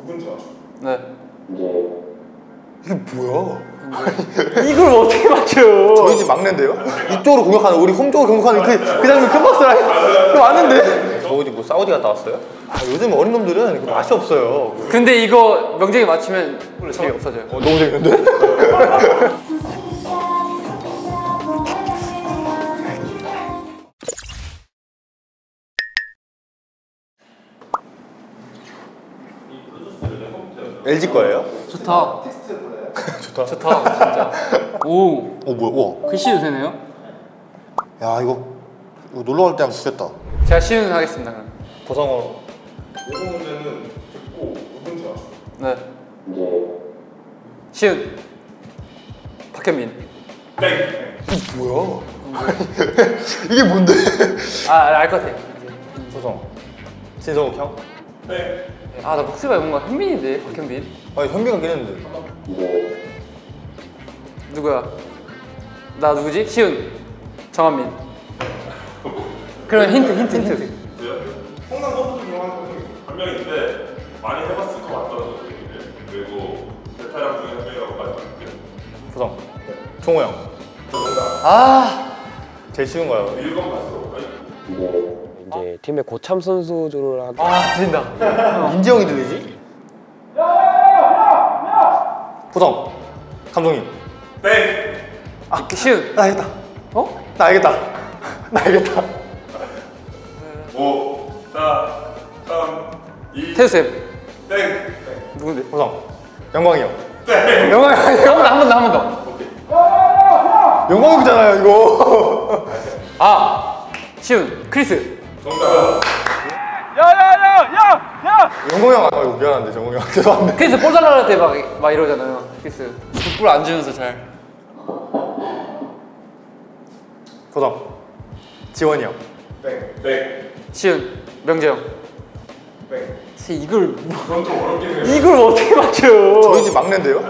누군지 맞춰. 네. 이게 뭐야? 이걸 어떻게 맞춰? 저희 집 막내인데요? 이쪽으로 공격하는, 우리 홈 쪽으로 공격하는 그 장면 큰 박스라 그거 맞는데? 저 어디 뭐 사우디 갔다 왔어요? 아, 요즘 어린 놈들은 맛이 없어요. 근데 이거 명재이 맞추면 재미 없어져요. 너무 재밌는데? LG 거예요? 좋다. 좋다. 좋다, 진짜. 오. 뭐야? 우와. 글씨도 되네요? 야, 이거 놀러 갈 때 하면 좋겠다. 제가 시윤 하겠습니다, 그럼. 보성으로. 이번 문제는 듣고 누군지 맞춰. 네. 시윤. 박현민. 땡. 이게 뭐야? 이게 뭔데? 알 것 같아. 보성. 진성욱 형? 땡. 나 목소리가 뭔가 현민인데, 박현민. 아니, 현미가 끼는데. 누구야? 나 누구지? 시윤. 정한민. 그럼 힌트. 성남 선수 중 한 명인데 많이 해봤을 것 같다는 선수인데 그리고 베테랑 중에 한 명이라고 말씀드릴게요. 보성. 종호 형. 아. 제일 쉬운 거야. 1번 봤어. 이제 팀의 고참 선수들을 하고 들린다. 임지영이 들리지? 보성. 감독님. 땡. 시윤. 나 알겠다. 어? 나 알겠다. 나 알겠다. 5, 4, 3, 2, 태우쌤. 땡. 누군데? 보성. 영광이 형. 땡. 영광이 한 번 더. 영광이잖아요, 이거. 시윤. 크리스. 정답. 영광이 형 아니고 미안한데, 정국이 형. 죄송한데. 크리스 볼 달라고 할 때 막 이러잖아요. 크리스. 볼 안 주면서 잘. 보성. 지원이 형. 땡. 시윤. 명재형. 땡. 이걸 그건 좀 어렵긴 해요. 이걸 어떻게 맞춰? 저희 집 막내인데요?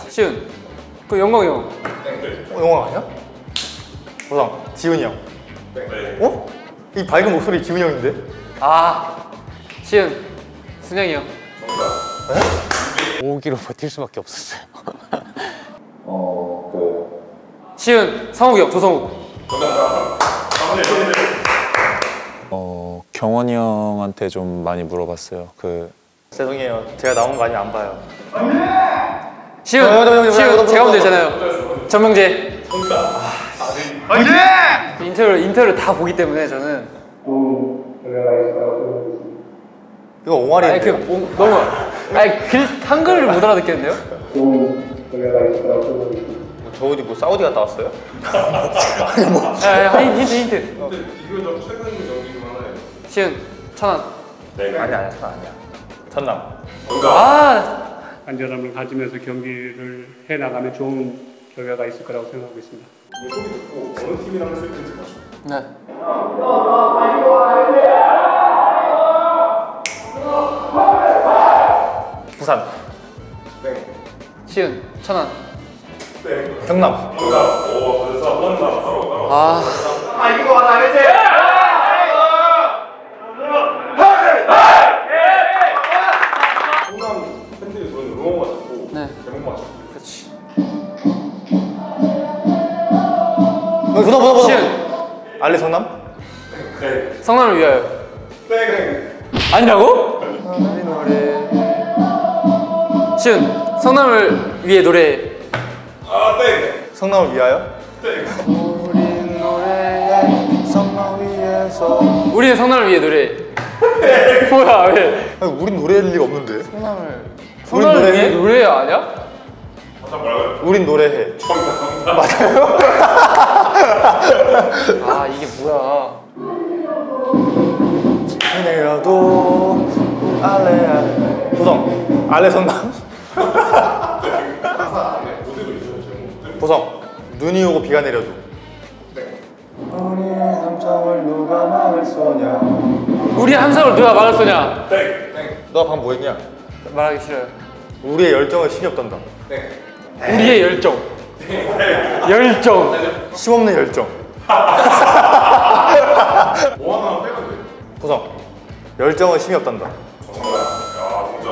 시윤. 그 영광이 형. 땡. 영광 아니야? 보성. 지훈이 형. 땡. 어? 이 밝은 목소리 지훈이 형인데? 시윤. 순영이 형. 정답. 오기로 버틸 수밖에 없었어요. 시윤. 성욱이 형. 조성욱. 정답. 경원이 형한테 좀 많이 물어봤어요. 죄송해요. 제가 나온 거 아니면 안 봐요. 시윤. 시윤. 제가 하면 되잖아요. 전명재. 정답. 인터뷰를 다 보기 때문에 저는. 이거 옹알이인데. 너무. 한글을 못 알아듣겠는데요? 저 어디 뭐 사우디 갔다 왔어요? 힌트. 근데 비교적 최근 경기 중 하나예요. 시윤. 천안. 네. 아니야. 전남. 정답. 안전함을 가지면서 경기를 해나가면 좋은 결과가 있을 거라고 생각하고 있습니다. 이 소리 듣고 어느 팀이랑 했을 텐지 맞춰. 네. 부산. 땡. 시윤. 천안. 땡. 경남. 정답. 오, 그래서 한 번 남았어. 성남 팬들이 저는 응원 맞았고 네. 제목 맞췄고. 그렇지. 보성. 시윤. 알레 성남? 땡. 성남을 위하여. 땡. 아니라고? 시윤. 성남을 위해 노래. 땡. 성남을 위하여? 땡. 우린 노래해 성남 위에서. 우리는 성남을 위해 노래. 뭐야 왜? 아니, 우린 노래할 리가 없는데. 성남을 노래해? 위해 노래 아니야? 잠깐 뭐라고요? 우린 노래해. 이게 뭐야? 내려도 알레. 보성. 알레 성남. 가사 안에 그대로 있어요 제목. 보성. 눈이 오고 비가 내려도. 우리의 감정을 누가 막을 소냐. 우리 함성을 누가 막을 소냐? 땡. 너가 방금 뭐 했냐? 말하기 싫어요. 우리의 열정을 신이 없단다. 우리의 열정. 열정. 쉼없는 열정. 뭐 하나 빼면 돼. 보성. 열정은 힘이 없단다. 정답. 야 진짜.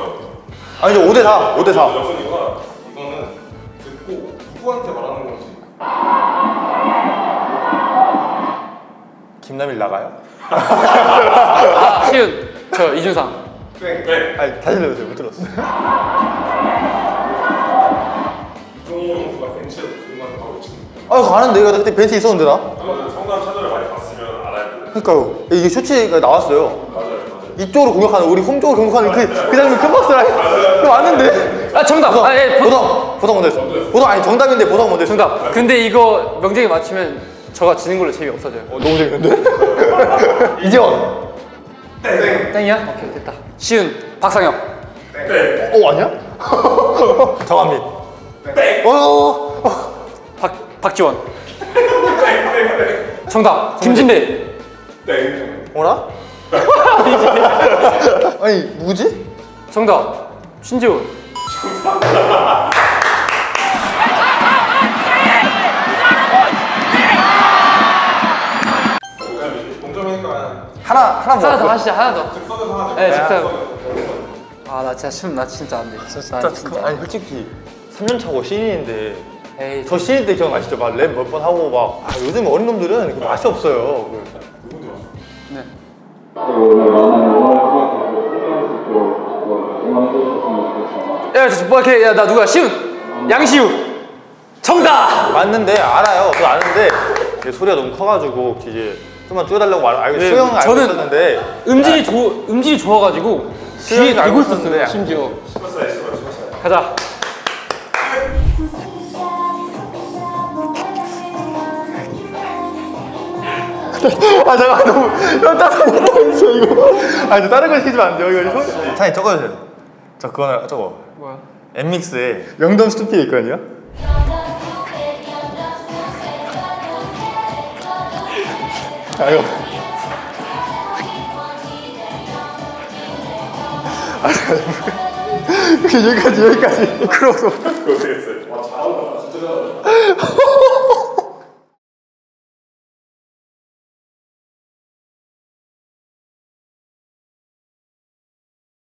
아니 5대4 5대4 역선이구나. 이거는 듣고 누구한테 말하는 건지. 김남일 나가요? 아 시은 저 이준상. 네. 아니 다시 들려주세요 못 들었어. 이종호 선수가 벤치에서 누구한테 하고 있지. 아 그거 아는데 나 그때 벤치 있었는데 나. 그거는 성남 차들을 많이 봤으면 알아야 돼. 그러니까요 이게 쇼츠가 나왔어요. 맞아요. 이쪽으로 공격하는 우리 홈 쪽으로 공격하는 그 장면 큰 박스라 그거 아는데. 아 정답. 보성 아 예. 보성 먼저 했어. 보성 아니 정답인데 보성 먼저 했어. 정답. 근데 이거 명재이 맞추면 저가 지는 걸로 재미 없어져요. 너무 재밌는데? 이재원. 땡이야? 오케이 됐다. 시은 박상혁. 아니야? 정한민. 박지원. 정답. 김진대. 뭐라? 아니 누구지? 정답. 신지훈. 동점이니까 하나 하나 더 하시죠. 하나 더. 즉석에서 하나. 네, 즉석. 아 나 진짜 시험 나 진짜 안 돼. 나 진짜. 아니 솔직히 3년 차고 신인인데 에이. 저 신인 때 기억나시죠? 막 랩 몇 번 하고 막 요즘 어린 놈들은 그 맛이 없어요. 네. 야, 뭐 이렇게 야, 나 누구야? 시훈. 양시우. 정답. 맞는데 알아요. 그거 아는데 내 소리가 너무 커가지고 이제 좀만 줄여달라고 알고 네, 수영은 알고 저는 있었는데 음질이 좋아가지고 귀에 수영이 알고 대고 있었는데 있었어요. 심지어. 슈퍼스타일. 가자. 아 잠깐 너무 따뜻한 있어 이거. 아 이제 다른 거 시키지면 안 돼요 이거. 사장님 적어주세요. 저 그거는 저거. 뭐야? 엠믹스에 명동 스투피에 있거든요. 아유. 여기까지. 그러고. 고생했어요.